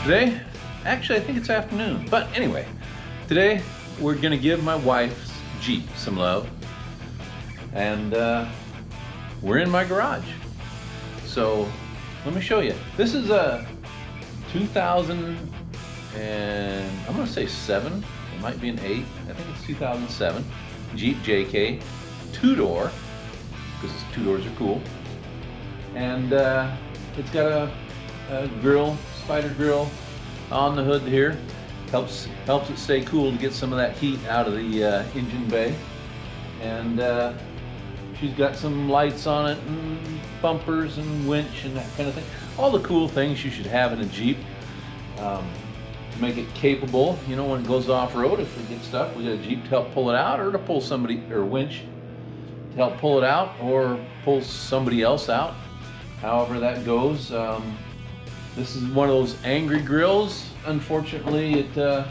Today, actually I think it's afternoon, but anyway, today we're gonna give my wife's Jeep some love, and we're in my garage. So let me show you. This is a 2000 and I'm gonna say 7, it might be an 8, I think it's 2007 Jeep JK, 2-door, because 2 doors are cool, and it's got a grill, spider grill on the hood here. Helps it stay cool to get some of that heat out of the engine bay. And she's got some lights on it and bumpers and winch and that kind of thing. All the cool things you should have in a Jeep to make it capable. You know, when it goes off-road, if it gets stuck, we got a Jeep to help pull it out, or to pull somebody, or winch to help pull it out, or pull somebody else out. However that goes. This is one of those angry grills. Unfortunately, it doesn't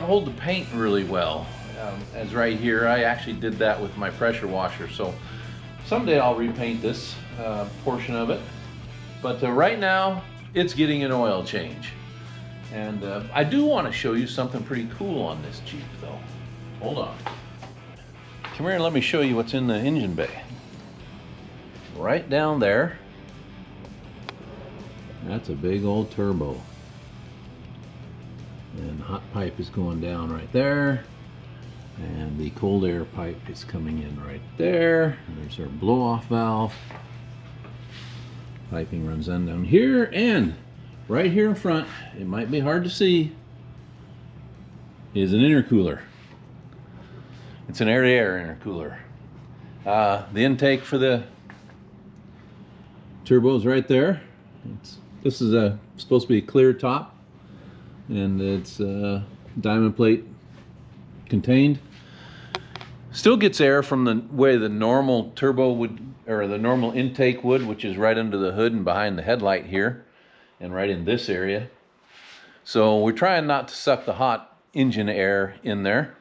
hold the paint really well. As right here, I actually did that with my pressure washer. So someday I'll repaint this portion of it. But right now, it's getting an oil change. And I do want to show you something pretty cool on this Jeep, though. Hold on. Come here and let me show you what's in the engine bay. Right down there. That's a big old turbo. And hot pipe is going down right there. And the cold air pipe is coming in right there. There's our blow-off valve. Piping runs on down here, and right here in front, it might be hard to see, is an intercooler. It's an air-to-air intercooler. The intake for the turbo is right there. This is supposed to be a clear top, and it's diamond plate contained. Still gets air from the way the normal turbo would, or the normal intake would, which is right under the hood and behind the headlight here, and right in this area. So we're trying not to suck the hot engine air in there,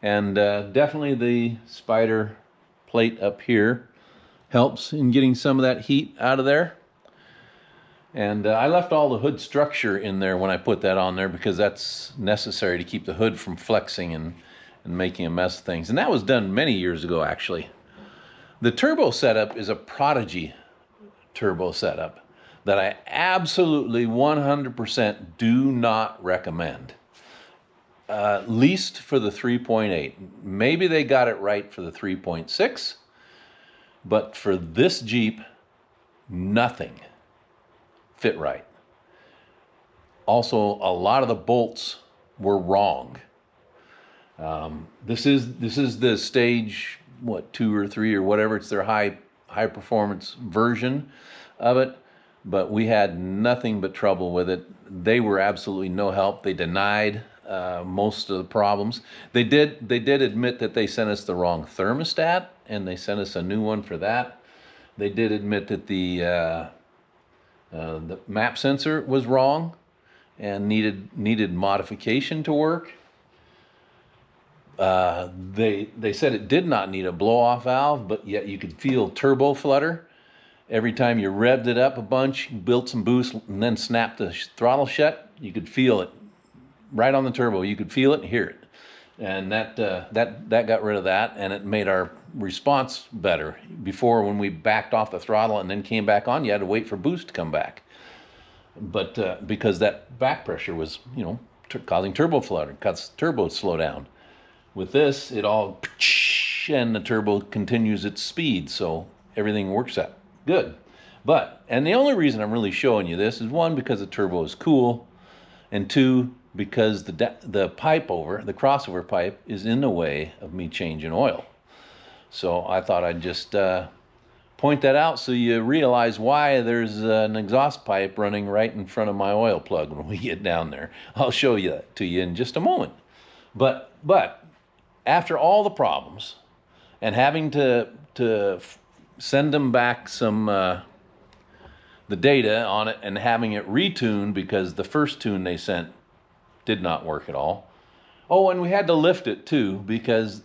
and definitely the spider plate up here helps in getting some of that heat out of there. And I left all the hood structure in there when I put that on there, because that's necessary to keep the hood from flexing and making a mess of things. And that was done many years ago, actually. The turbo setup is a Prodigy turbo setup that I absolutely 100% do not recommend. At least for the 3.8. Maybe they got it right for the 3.6, but for this Jeep, nothing fit right. Also, a lot of the bolts were wrong. This is the stage, what, 2 or 3 or whatever. It's their high performance version of it, but we had nothing but trouble with it. They were absolutely no help. They denied most of the problems. They did admit that they sent us the wrong thermostat, and they sent us a new one for that. They did admit that the map sensor was wrong and needed modification to work. They said it did not need a blow-off valve, but yet you could feel turbo flutter. Every time you revved it up a bunch, built some boost, and then snapped the throttle shut, you could feel it right on the turbo. You could feel it and hear it. And that got rid of that, and it made our response better. Before, when we backed off the throttle and then came back on, you had to wait for boost to come back. But because that back pressure was, causing turbo flutter, cuts turbo slow down. With this, it all, and the turbo continues its speed, so everything works out good. And the only reason I'm really showing you this is, 1, because the turbo is cool, and 2, because the pipe over, the crossover pipe, is in the way of me changing oil. So I thought I'd just point that out so you realize why there's an exhaust pipe running right in front of my oil plug when we get down there. I'll show you that to you in just a moment. But after all the problems and having to send them back some the data on it and having it retuned because the first tune they sent did not work at all. Oh, and we had to lift it too, because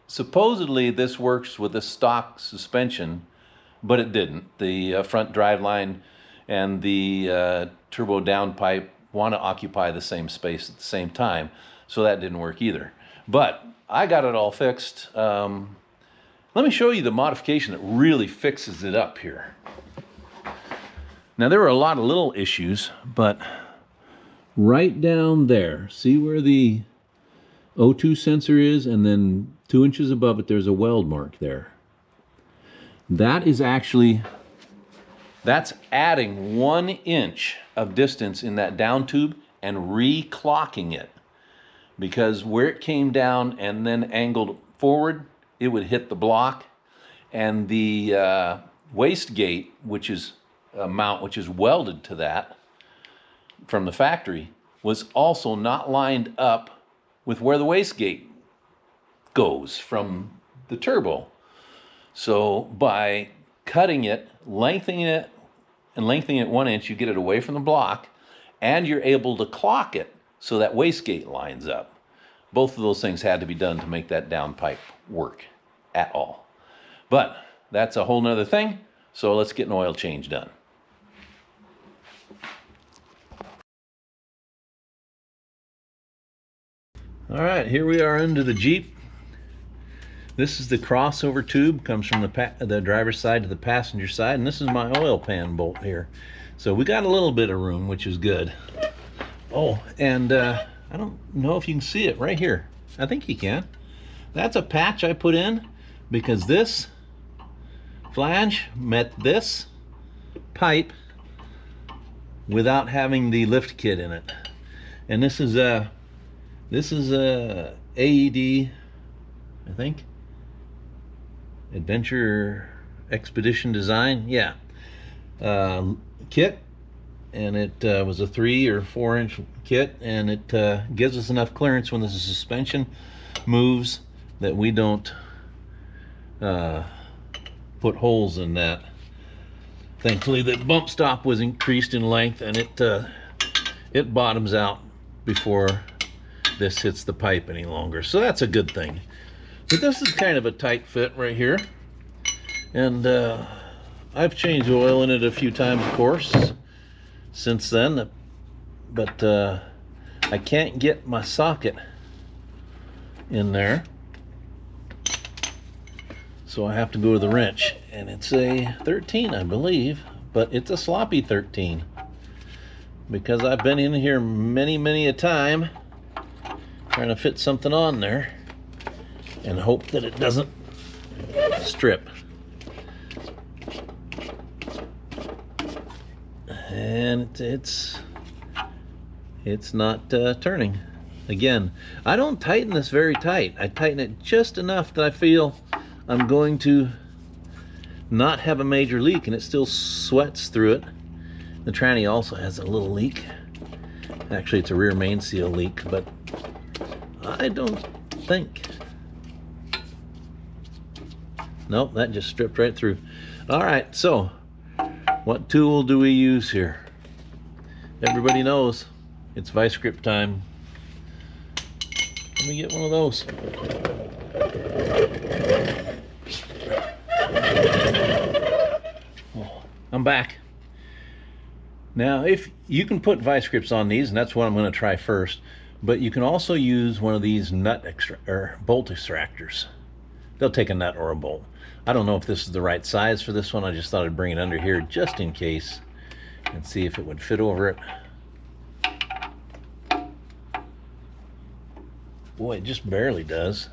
supposedly this works with a stock suspension, but it didn't. The front drive line and the turbo downpipe want to occupy the same space at the same time, so that didn't work either. But I got it all fixed. Let me show you the modification that really fixes it up here. Now, there were a lot of little issues, but right down there, see where the O2 sensor is, and then 2 inches above it, there's a weld mark there. That is actually, that's adding 1 inch of distance in that down tube and re-clocking it. Because where it came down and then angled forward, it would hit the block, and the wastegate, which is a mount which is welded to that from the factory, was also not lined up with where the wastegate goes from the turbo. So by cutting it, lengthening it 1 inch, you get it away from the block, and you're able to clock it so that wastegate lines up. Both of those things had to be done to make that downpipe work at all. But that's a whole nother thing, so let's get an oil change done. All right, here we are under the Jeep. This is the crossover tube, comes from the driver's side to the passenger side, and this is my oil pan bolt here. So we got a little bit of room, which is good. Oh, and I don't know if you can see it right here. I think you can. That's a patch I put in because this flange met this pipe without having the lift kit in it. And this is a AED, I think, Adventure Expedition Design, yeah, kit, and it was a 3 or 4 inch kit, and it gives us enough clearance when the suspension moves that we don't put holes in that. Thankfully, the bump stop was increased in length, and it bottoms out before this hits the pipe any longer, so that's a good thing. But this is kind of a tight fit right here, and I've changed oil in it a few times, of course, since then, but I can't get my socket in there, so I have to go to the wrench, and it's a 13, I believe, but it's a sloppy 13 because I've been in here many a time trying to fit something on there and hope that it doesn't strip. And it's not turning. Again, I don't tighten this very tight. I tighten it just enough that I feel I'm going to not have a major leak, and it still sweats through it. The tranny also has a little leak. Actually, it's a rear main seal leak, but I don't think. Nope, that just stripped right through. All right, so what tool do we use here? Everybody knows it's vice grip time. Let me get one of those. Oh, I'm back. Now, if you can put vice grips on these, and that's what I'm going to try first, but you can also use one of these bolt extractors. They'll take a nut or a bolt. I don't know if this is the right size for this one. I just thought I'd bring it under here just in case and see if it would fit over it. Boy, it just barely does.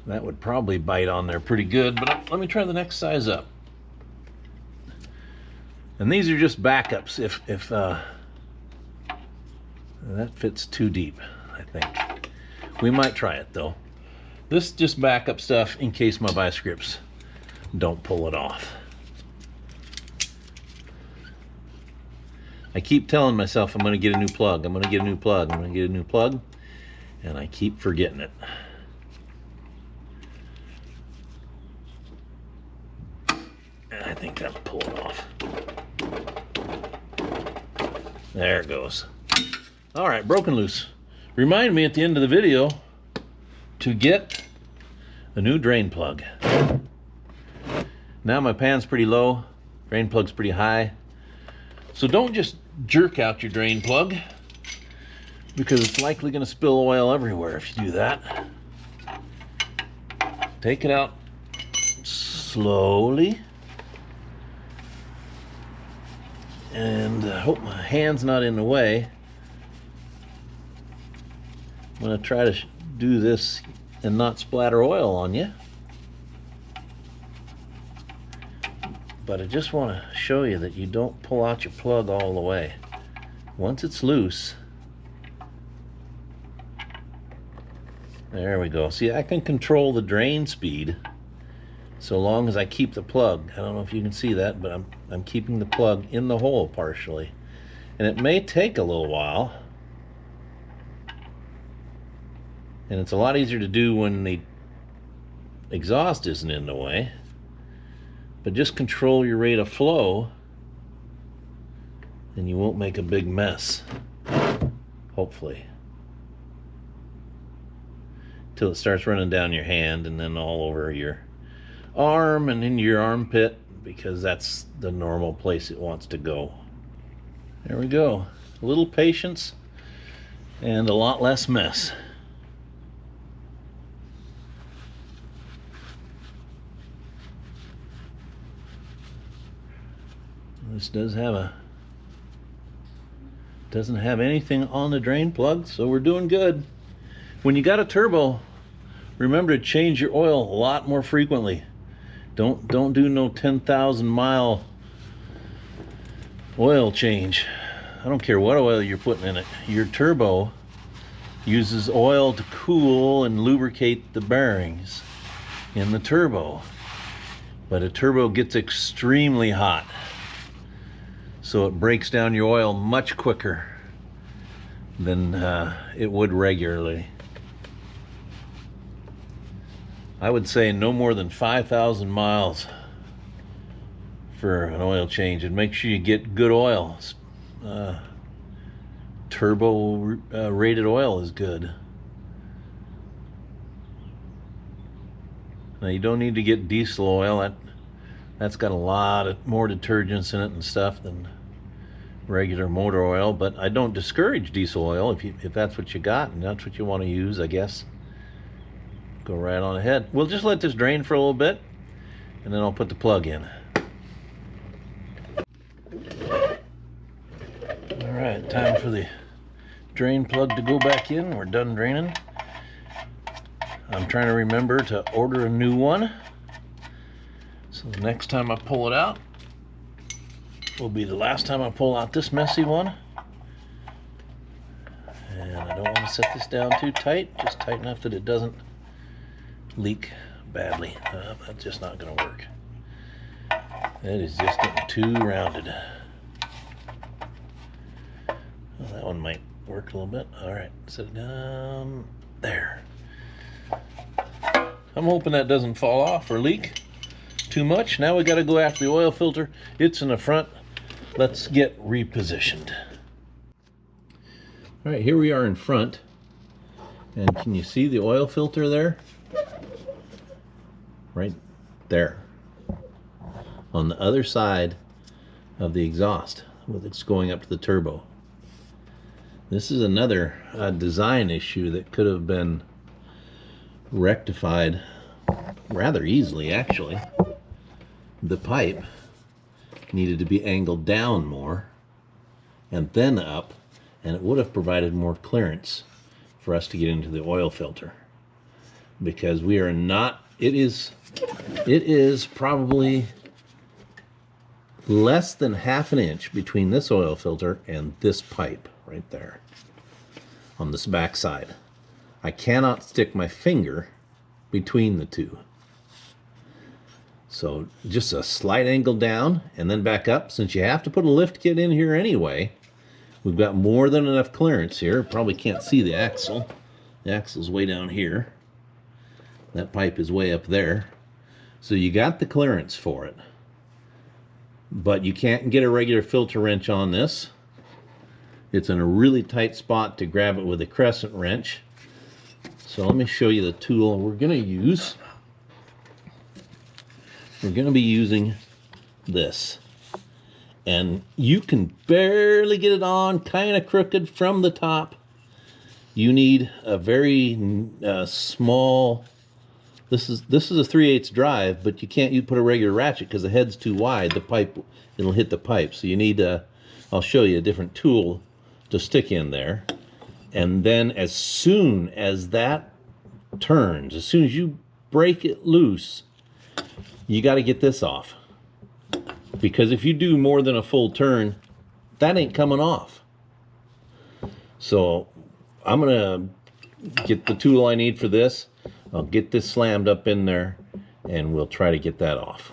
That would probably bite on there pretty good, but let me try the next size up. And these are just backups if that fits too deep, I think. We might try it though. This is just backup stuff in case my vice grips don't pull it off. I keep telling myself I'm going to get a new plug. I'm going to get a new plug. I'm going to get a new plug. And I keep forgetting it. And I think that'll pull it off. There it goes. All right, broken loose. Remind me at the end of the video to get a new drain plug. Now my pan's pretty low, drain plug's pretty high, So don't just jerk out your drain plug, because it's likely going to spill oil everywhere if you do that. Take it out slowly. And I hope my hand's not in the way. I'm going to try to do this and not splatter oil on you. But I just want to show you that you don't pull out your plug all the way. Once it's loose, there we go. See, I can control the drain speed so long as I keep the plug. I don't know if you can see that, but I'm keeping the plug in the hole partially. And it may take a little while. And it's a lot easier to do when the exhaust isn't in the way. But just control your rate of flow and you won't make a big mess, hopefully. Till it starts running down your hand and then all over your arm and into your armpit, because that's the normal place it wants to go. There we go. A little patience and a lot less mess. This doesn't have anything on the drain plug, so we're doing good. When you got a turbo, remember to change your oil a lot more frequently. Don't do no 10,000 mile oil change. I don't care what oil you're putting in it. Your turbo uses oil to cool and lubricate the bearings in the turbo. But a turbo gets extremely hot, so it breaks down your oil much quicker than it would regularly. I would say no more than 5,000 miles for an oil change, and make sure you get good oil. Turbo rated oil is good. Now you don't need to get diesel oil. That's got a lot more detergents in it and stuff than regular motor oil, but I don't discourage diesel oil if that's what you got and that's what you want to use, I guess. Go right on ahead. We'll just let this drain for a little bit and then I'll put the plug in. All right, time for the drain plug to go back in. We're done draining. I'm trying to remember to order a new one, so the next time I pull it out will be the last time I pull out this messy one. And I don't want to set this down too tight, just tight enough that it doesn't leak badly. That's just not going to work. It is just getting too rounded. Well, that one might work a little bit. All right, set it down there. I'm hoping that doesn't fall off or leak too much. Now we got to go after the oil filter. It's in the front. Let's get repositioned. All right, here we are in front. And can you see the oil filter there? Right there. On the other side of the exhaust, it's going up to the turbo. This is another design issue that could have been rectified rather easily, actually. The pipe needed to be angled down more and then up, and it would have provided more clearance for us to get into the oil filter, because we are not, it is probably less than half an inch between this oil filter and this pipe right there on this back side. I cannot stick my finger between the two. So just a slight angle down and then back up. Since you have to put a lift kit in here anyway, we've got more than enough clearance here. Probably can't see the axle. The axle's way down here. That pipe is way up there. So you got the clearance for it. But you can't get a regular filter wrench on this. It's in a really tight spot to grab it with a crescent wrench. So let me show you the tool we're going to use. We're going to be using this. and you can barely get it on, kind of crooked from the top. You need a very small. This is a 3/8 drive, but you can't put a regular ratchet because the head's too wide. The pipe, it'll hit the pipe. So you need I'll show you a different tool to stick in there. And then as soon as that turns, as soon as you break it loose, you got to get this off. Because if you do more than a full turn, that ain't coming off. So I'm gonna get the tool I need for this. I'll get this slammed up in there and we'll try to get that off.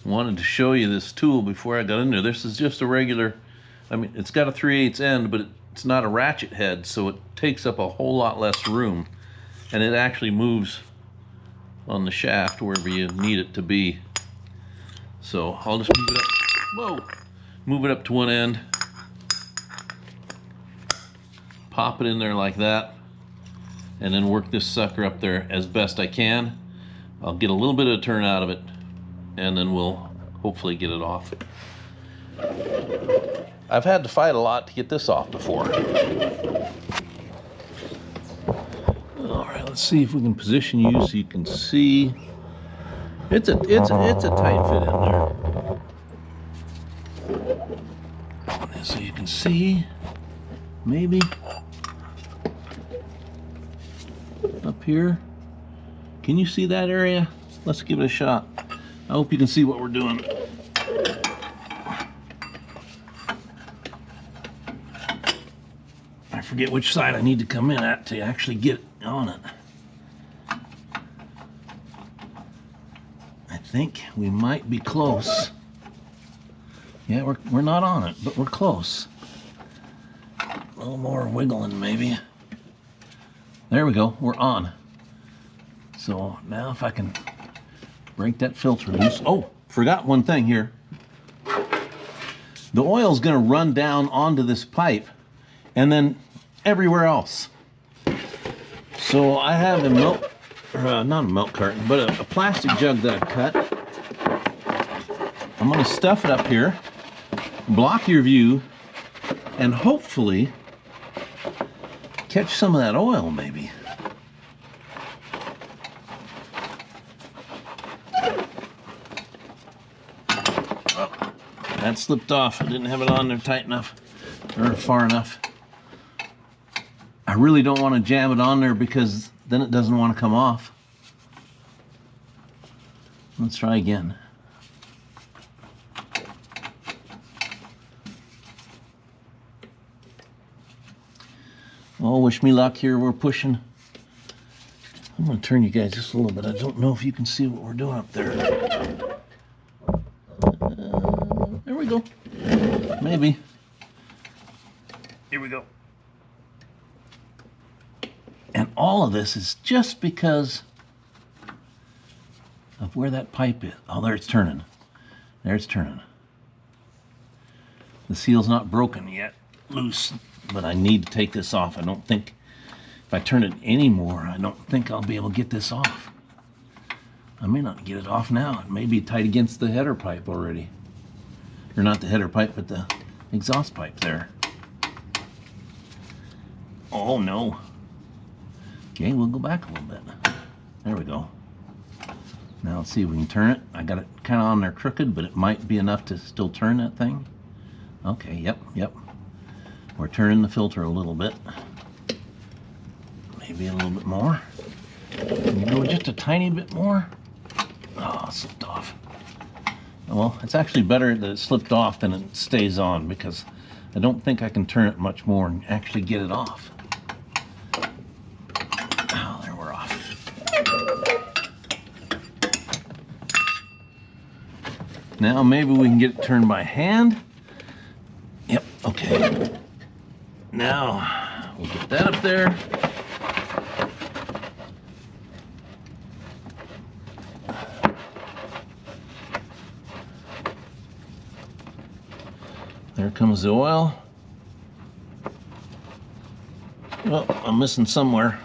Wanted to show you this tool before I got in there. This is just a regular, I mean, it's got a 3/8 end, but it's not a ratchet head, so it takes up a whole lot less room. And it actually moves on the shaft wherever you need it to be. So I'll just move it up. Whoa! Move it up to one end. Pop it in there like that. And then work this sucker up there as best I can. I'll get a little bit of a turn out of it, and then we'll hopefully get it off. I've had to fight a lot to get this off before. All right, let's see if we can position you so you can see. It's a tight fit in there. So you can see, maybe up here. Can you see that area? Let's give it a shot. I hope you can see what we're doing. I forget which side I need to come in at to actually get on it. I think we might be close. Yeah, we're not on it, but we're close. A little more wiggling maybe. There we go, we're on. So now if I can break that filter loose. Oh, forgot one thing here. The oil's gonna run down onto this pipe and then everywhere else. So I have a milk, not a milk carton, but a plastic jug that I've cut. I'm gonna stuff it up here, block your view, and hopefully catch some of that oil maybe. Oh, that slipped off. I didn't have it on there tight enough or far enough. I really don't want to jam it on there because then it doesn't want to come off. Let's try again. Oh, wish me luck here. We're pushing. I'm going to turn you guys just a little bit. I don't know if you can see what we're doing up there. There we go. Maybe. Here we go. And all of this is just because of where that pipe is. Oh, there it's turning. There it's turning. The seal's not broken yet, loose, but I need to take this off. I don't think, if I turn it anymore, I don't think I'll be able to get this off. I may not get it off now. It may be tight against the header pipe already. Or not the header pipe, but the exhaust pipe there. Oh no. Okay, we'll go back a little bit. There we go. Now let's see if we can turn it. I got it kind of on there crooked, but it might be enough to still turn that thing. Okay, yep. We're turning the filter a little bit. Maybe a little bit more. Can you go just a tiny bit more? Oh, it slipped off. Well, it's actually better that it slipped off than it stays on because I don't think I can turn it much more and actually get it off. Oh, there we're off. Now maybe we can get it turned by hand. Yep, okay. Now we'll get that up there. There comes the oil. Oh, I'm missing somewhere.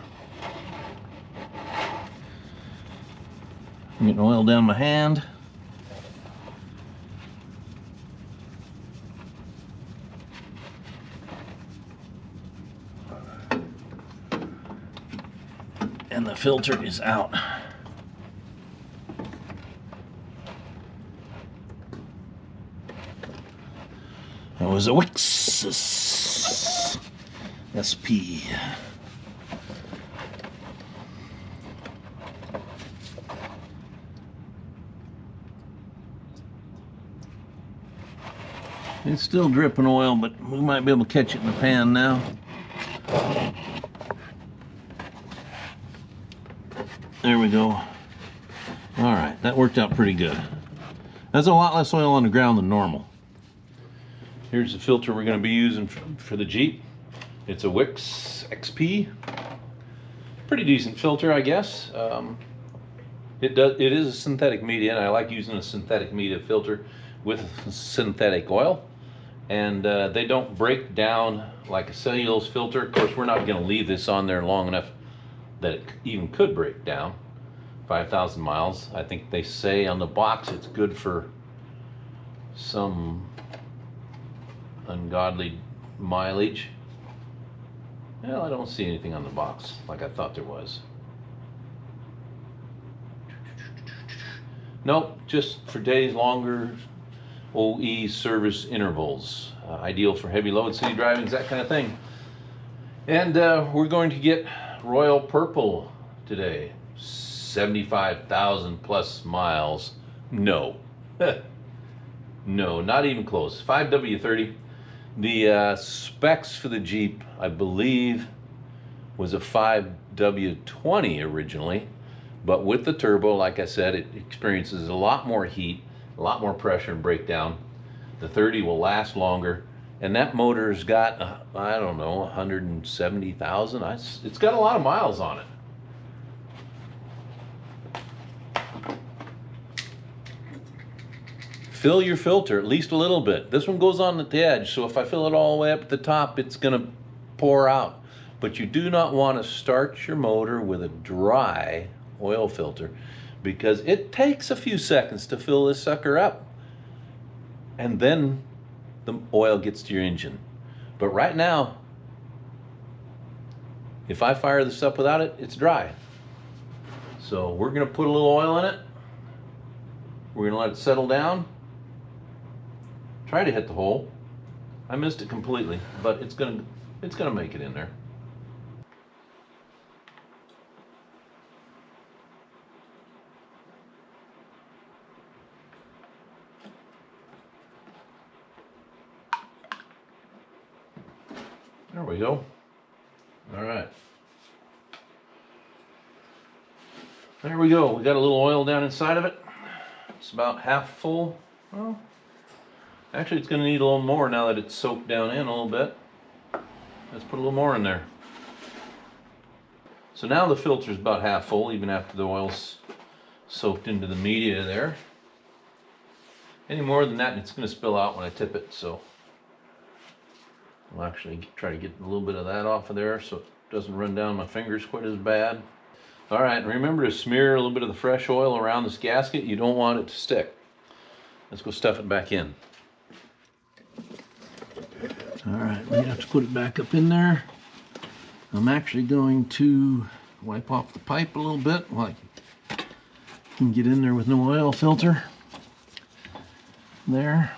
Getting oil down my hand. And the filter is out. That was a Wix's SP. It's still dripping oil, but we might be able to catch it in the pan now. There we go. All right, that worked out pretty good. That's a lot less oil on the ground than normal. Here's the filter we're going to be using for the Jeep. It's a Wix XP. Pretty decent filter, I guess. It is a synthetic media, and I like using a synthetic media filter with synthetic oil. And they don't break down like a cellulose filter. Of course, we're not going to leave this on there long enough that it even could break down. 5,000 miles. I think they say on the box it's good for some ungodly mileage. Well, I don't see anything on the box like I thought there was. Nope, just for days longer OE service intervals. Ideal for heavy load, city driving, that kind of thing. And we're going to get Royal Purple today. 75,000 plus miles. No. No, not even close. 5W30. The specs for the Jeep, I believe, was a 5W20 originally. But with the turbo, like I said, it experiences a lot more heat, a lot more pressure and breakdown. The 30 will last longer. And that motor's got, I don't know, 170,000. It's got a lot of miles on it. Fill your filter at least a little bit. This one goes on at the edge, so if I fill it all the way up at the top, it's going to pour out. But you do not want to start your motor with a dry oil filter because it takes a few seconds to fill this sucker up. And then the oil gets to your engine. But right now, if I fire this up without it, it's dry. So we're going to put a little oil in it. We're going to let it settle down. Try to hit the hole. I missed it completely, but it's gonna make it in there. There we go. All right. There we go. We got a little oil down inside of it. It's about half full. Well, actually, it's going to need a little more now that it's soaked down in a little bit. Let's put a little more in there. So now the filter's about half full, even after the oil's soaked into the media there. Any more than that, and it's going to spill out when I tip it, so I'll actually try to get a little bit of that off of there so it doesn't run down my fingers quite as bad. All right, and remember to smear a little bit of the fresh oil around this gasket. You don't want it to stick. Let's go stuff it back in. All right, we have to put it back up in there. I'm actually going to wipe off the pipe a little bit while I can get in there with no oil filter. There.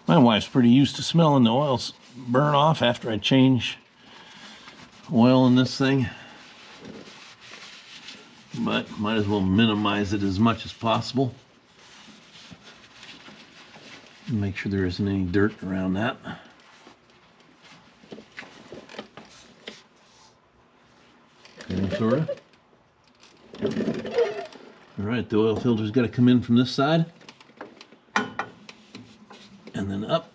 My wife's pretty used to smelling the oil burn off after I change oil in this thing. But might as well minimize it as much as possible. Make sure there isn't any dirt around that. Okay, sort of. All right, the oil filter's got to come in from this side. And then up,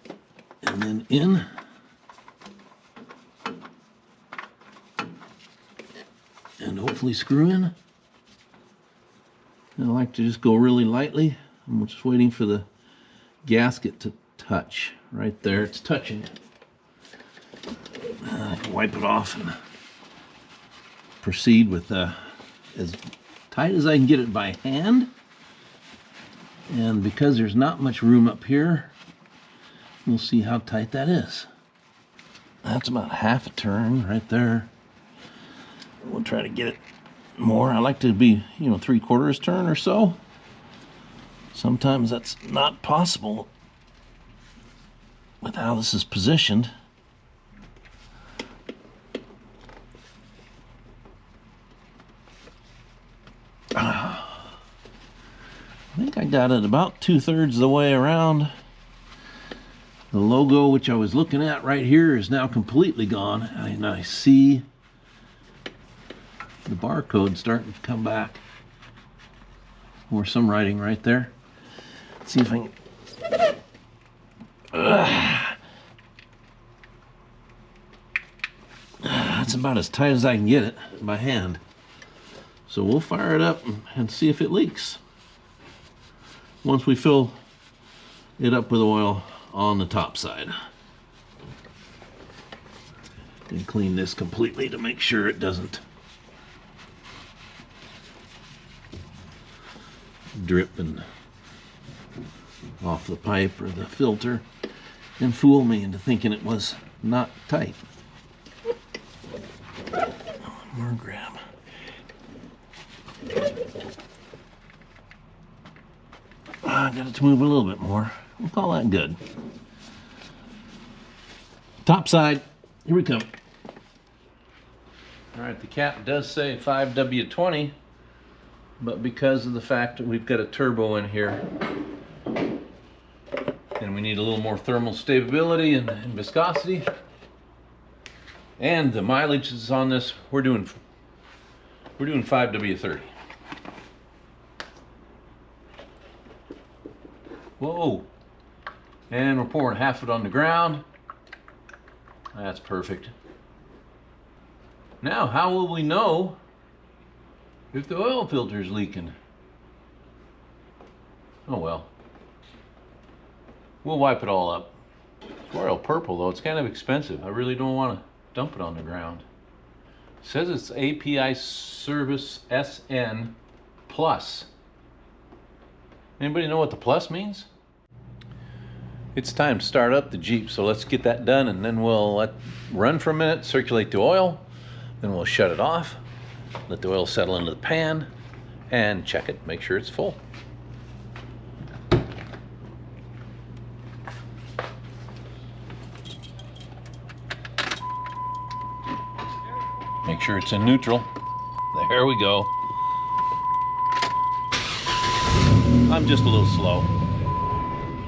and then in. And hopefully screw in. I like to just go really lightly. I'm just waiting for the gasket to touch. Right there, it's touching. I can wipe it off and proceed with as tight as I can get it by hand. And because there's not much room up here, we'll see how tight that is. That's about half a turn right there. We'll try to get it more. I like to be, 3/4 turn or so. Sometimes that's not possible with how this is positioned. I think I got it about 2/3 of the way around. The logo, which I was looking at right here, is now completely gone, and I see the barcode starting to come back, or some writing right there. Let's see if I can. That's about as tight as I can get it by hand. So we'll fire it up and see if it leaks once we fill it up with oil on the top side. And clean this completely to make sure it doesn't drip and off the pipe or the filter and fool me into thinking it was not tight. One more grab. I got it to move a little bit more. We'll call that good. Top side, here we come. All right, the cap does say 5W20, but because of the fact that we've got a turbo in here and we need a little more thermal stability and viscosity, and the mileage is on this, we're doing 5W30. Whoa. And we're pouring half it on the ground. That's perfect. Now, how will we know if the oil filter is leaking? Oh well. We'll wipe it all up. It's royal purple though, it's kind of expensive. I really don't want to dump it on the ground. It says it's API Service SN Plus. Anybody know what the plus means? It's time to start up the Jeep, so let's get that done, and then we'll let run for a minute, circulate the oil, then we'll shut it off, let the oil settle into the pan, and check it, make sure it's full. Make sure it's in neutral. There we go. I'm just a little slow.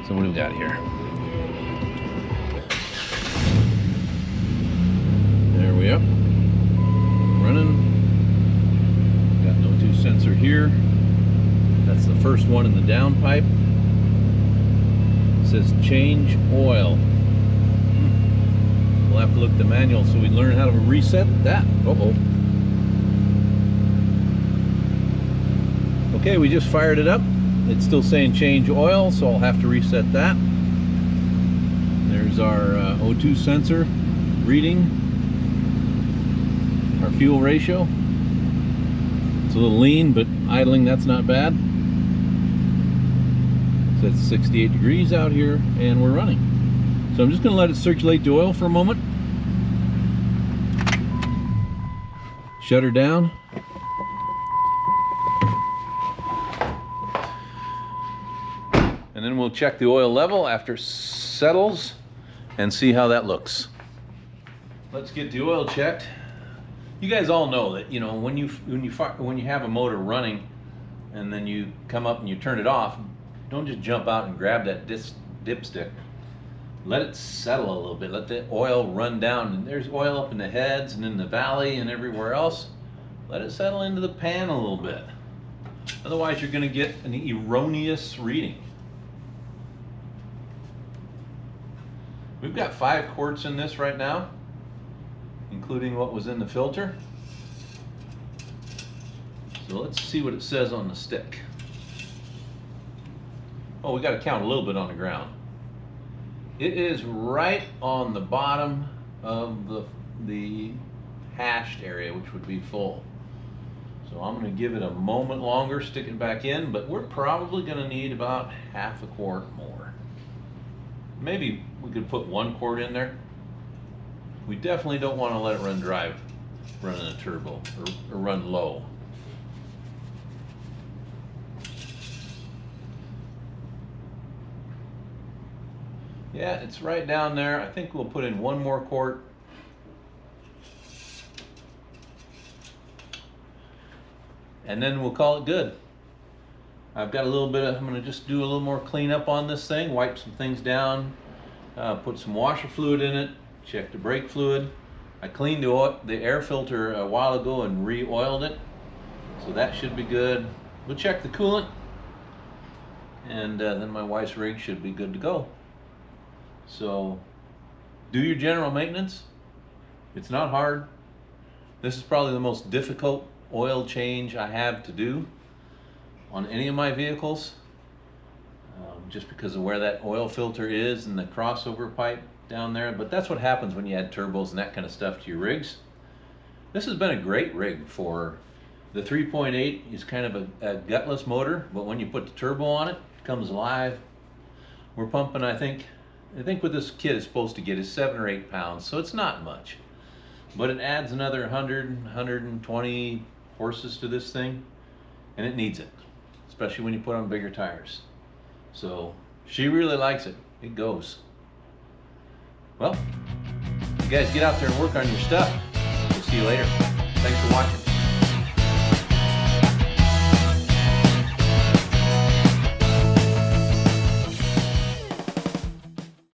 So what do we got here? There we are. Running. Got an O2 sensor here. That's the first one in the downpipe. It says change oil. We'll have to look at the manual so we learn how to reset that. Uh-oh. Okay, we just fired it up. It's still saying change oil, so I'll have to reset that. There's our O2 sensor reading, our fuel ratio. It's a little lean, but idling, that's not bad. So it's 68 degrees out here, and we're running. So I'm just going to let it circulate the oil for a moment. Shut her down. And then we'll check the oil level after it settles and see how that looks. Let's get the oil checked. You guys all know that, when you have a motor running and then you come up and you turn it off, don't just jump out and grab that dipstick. Let it settle a little bit. Let the oil run down. And there's oil up in the heads and in the valley and everywhere else. Let it settle into the pan a little bit. Otherwise, you're going to get an erroneous reading. We've got 5 quarts in this right now, including what was in the filter. So let's see what it says on the stick. Oh, we got to count a little bit on the ground. It is right on the bottom of the hashed area, which would be full. So I'm going to give it a moment longer, stick it back in, but we're probably going to need about half a quart more. Maybe we could put 1 quart in there. We definitely don't want to let it run dry running a turbo or run low. Yeah, it's right down there. I think we'll put in 1 more quart. And then we'll call it good. I've got a little bit of, I'm going to just do a little more cleanup on this thing, wipe some things down, put some washer fluid in it, check the brake fluid. I cleaned the air filter a while ago and re-oiled it, so that should be good. We'll check the coolant, and then my wife's rig should be good to go. So do your general maintenance. It's not hard. This is probably the most difficult oil change I have to do on any of my vehicles, just because of where that oil filter is and the crossover pipe down there. But that's what happens when you add turbos and that kind of stuff to your rigs. This has been a great rig. For the 3.8 is kind of a gutless motor, but when you put the turbo on it, it comes alive. We're pumping, I think what this kit is supposed to get is 7 or 8 pounds, so it's not much. But it adds another 100, 120 horses to this thing, and it needs it, especially when you put on bigger tires. So she really likes it. It goes. Well, you guys get out there and work on your stuff. We'll see you later. Thanks for watching.